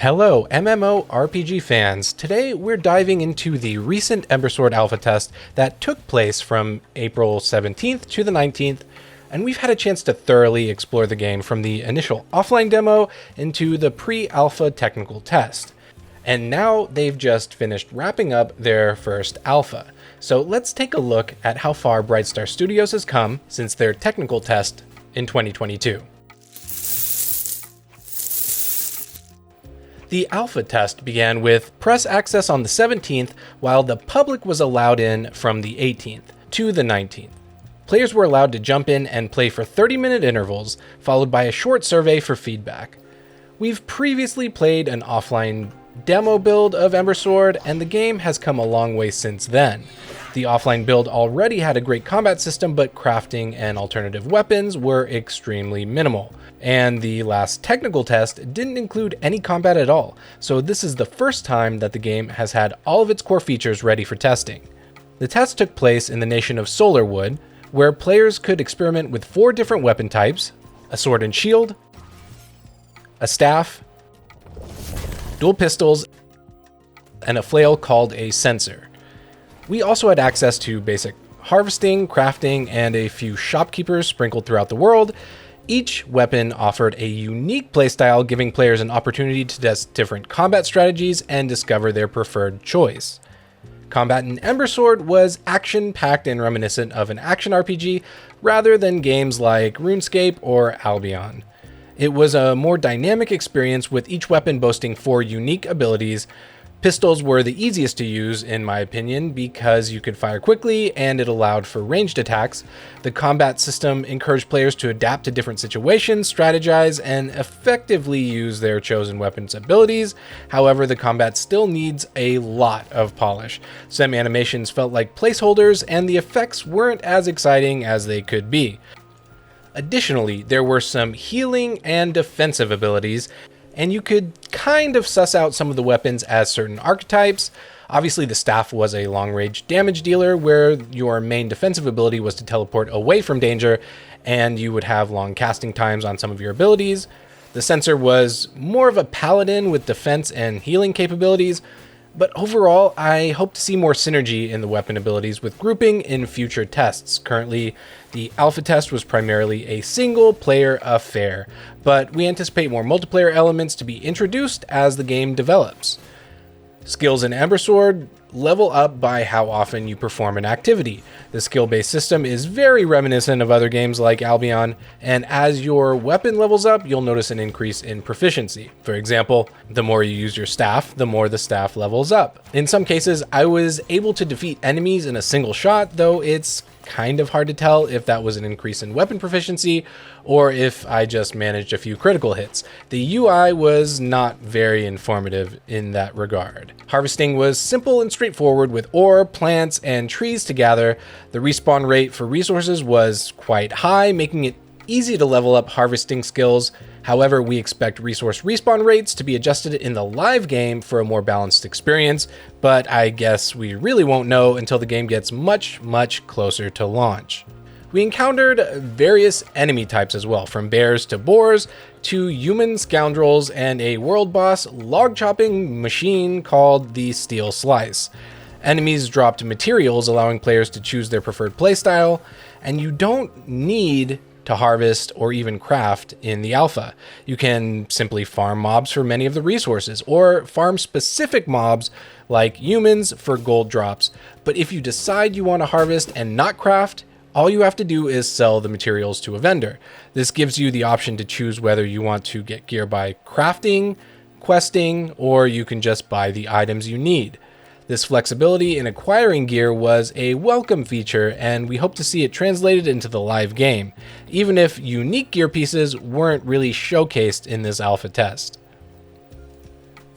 Hello, MMORPG fans. Today we're diving into the recent Ember Sword alpha test that took place from April 17th to the 19th, and we've had a chance to thoroughly explore the game from the initial offline demo into the pre-alpha technical test. And now they've just finished wrapping up their first alpha. So let's take a look at how far Brightstar Studios has come since their technical test in 2022. The alpha test began with press access on the 17th, while the public was allowed in from the 18th to the 19th. Players were allowed to jump in and play for 30-minute intervals, followed by a short survey for feedback. We've previously played an offline demo build of Ember Sword, and the game has come a long way since then. The offline build already had a great combat system, but crafting and alternative weapons were extremely minimal. And the last technical test didn't include any combat at all, so this is the first time that the game has had all of its core features ready for testing. The test took place in the nation of Solarwood, where players could experiment with 4 different weapon types: a sword and shield, a staff, dual pistols, and a flail called a censer. We also had access to basic harvesting, crafting, and a few shopkeepers sprinkled throughout the world. Each weapon offered a unique playstyle, giving players an opportunity to test different combat strategies and discover their preferred choice. Combat in Ember Sword was action-packed and reminiscent of an action RPG rather than games like RuneScape or Albion. It was a more dynamic experience, with each weapon boasting 4 unique abilities. Pistols were the easiest to use, in my opinion, because you could fire quickly and it allowed for ranged attacks. The combat system encouraged players to adapt to different situations, strategize, and effectively use their chosen weapon's abilities. However, the combat still needs a lot of polish. Some animations felt like placeholders, and the effects weren't as exciting as they could be. Additionally, there were some healing and defensive abilities, and you could kind of suss out some of the weapons as certain archetypes. Obviously, the staff was a long-range damage dealer, where your main defensive ability was to teleport away from danger, and you would have long casting times on some of your abilities. The censer was more of a paladin with defense and healing capabilities, but overall, I hope to see more synergy in the weapon abilities with grouping in future tests. Currently, the alpha test was primarily a single-player affair, but we anticipate more multiplayer elements to be introduced as the game develops. Skills in Ember Sword level up by how often you perform an activity. The skill-based system is very reminiscent of other games like Albion, and as your weapon levels up, you'll notice an increase in proficiency. For example, the more you use your staff, the more the staff levels up. In some cases, I was able to defeat enemies in a single shot, though it's kind of hard to tell if that was an increase in weapon proficiency or if I just managed a few critical hits. The UI was not very informative in that regard. Harvesting was simple and straightforward, with ore, plants, and trees to gather. The respawn rate for resources was quite high, making it easy to level up harvesting skills. However, we expect resource respawn rates to be adjusted in the live game for a more balanced experience, but I guess we really won't know until the game gets much closer to launch. We encountered various enemy types as well, from bears to boars to human scoundrels and a world boss log-chopping machine called the Steel Slice. Enemies dropped materials, allowing players to choose their preferred playstyle, and you don't need to harvest or even craft in the alpha. You can simply farm mobs for many of the resources, or farm specific mobs like humans for gold drops. But if you decide you want to harvest and not craft, all you have to do is sell the materials to a vendor. This gives you the option to choose whether you want to get gear by crafting, questing, or you can just buy the items you need. This flexibility in acquiring gear was a welcome feature, and we hope to see it translated into the live game, even if unique gear pieces weren't really showcased in this alpha test.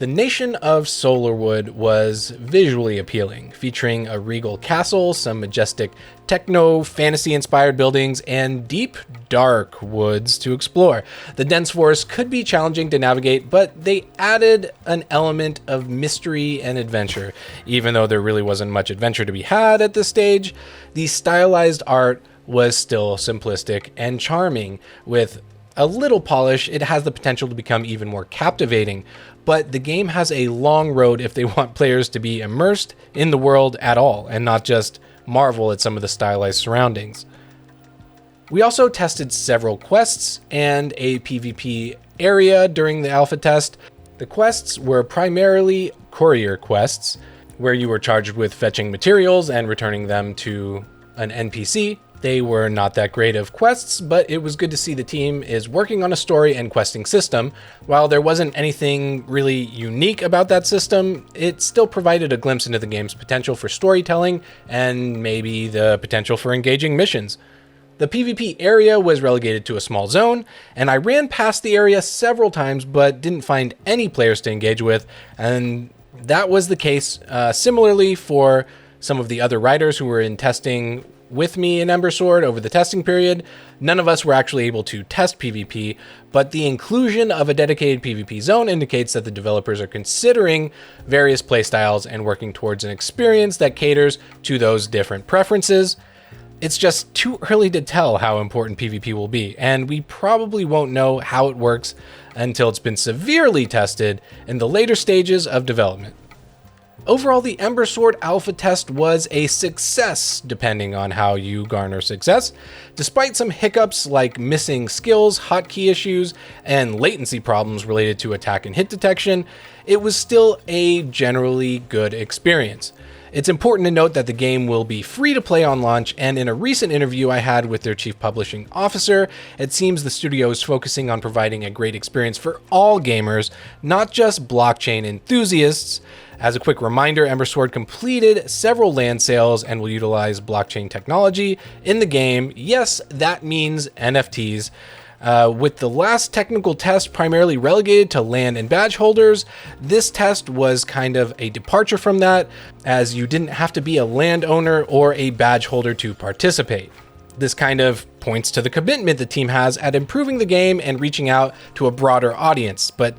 The nation of Solarwood was visually appealing, featuring a regal castle, some majestic techno-fantasy-inspired buildings, and deep, dark woods to explore. The dense forest could be challenging to navigate, but they added an element of mystery and adventure. Even though there really wasn't much adventure to be had at this stage, the stylized art was still simplistic and charming, with a little polish, it has the potential to become even more captivating, but the game has a long road if they want players to be immersed in the world at all, and not just marvel at some of the stylized surroundings. We also tested several quests and a PvP area during the alpha test. The quests were primarily courier quests, where you were charged with fetching materials and returning them to an NPC. They were not that great of quests, but it was good to see the team is working on a story and questing system. While there wasn't anything really unique about that system, it still provided a glimpse into the game's potential for storytelling and maybe the potential for engaging missions. The PvP area was relegated to a small zone, and I ran past the area several times but didn't find any players to engage with, and that was the case similarly for some of the other writers who were in testing with me in Ember Sword over the testing period. None of us were actually able to test PvP, but the inclusion of a dedicated PvP zone indicates that the developers are considering various playstyles and working towards an experience that caters to those different preferences. It's just too early to tell how important PvP will be, and we probably won't know how it works until it's been severely tested in the later stages of development. Overall, the Ember Sword alpha test was a success, depending on how you garner success. Despite some hiccups like missing skills, hotkey issues, and latency problems related to attack and hit detection, it was still a generally good experience. It's important to note that the game will be free to play on launch, and in a recent interview I had with their chief publishing officer, it seems the studio is focusing on providing a great experience for all gamers, not just blockchain enthusiasts. As a quick reminder, Ember Sword completed several land sales and will utilize blockchain technology in the game. Yes, that means NFTs. With the last technical test primarily relegated to land and badge holders, this test was kind of a departure from that, as you didn't have to be a landowner or a badge holder to participate. This kind of points to the commitment the team has at improving the game and reaching out to a broader audience, but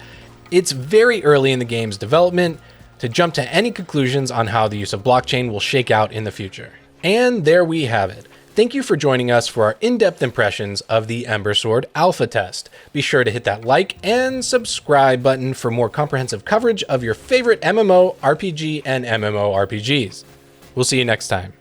it's very early in the game's development to jump to any conclusions on how the use of blockchain will shake out in the future. And there we have it. Thank you for joining us for our in-depth impressions of the Ember Sword alpha test. Be sure to hit that like and subscribe button for more comprehensive coverage of your favorite MMO, RPG, and MMORPGs. We'll see you next time.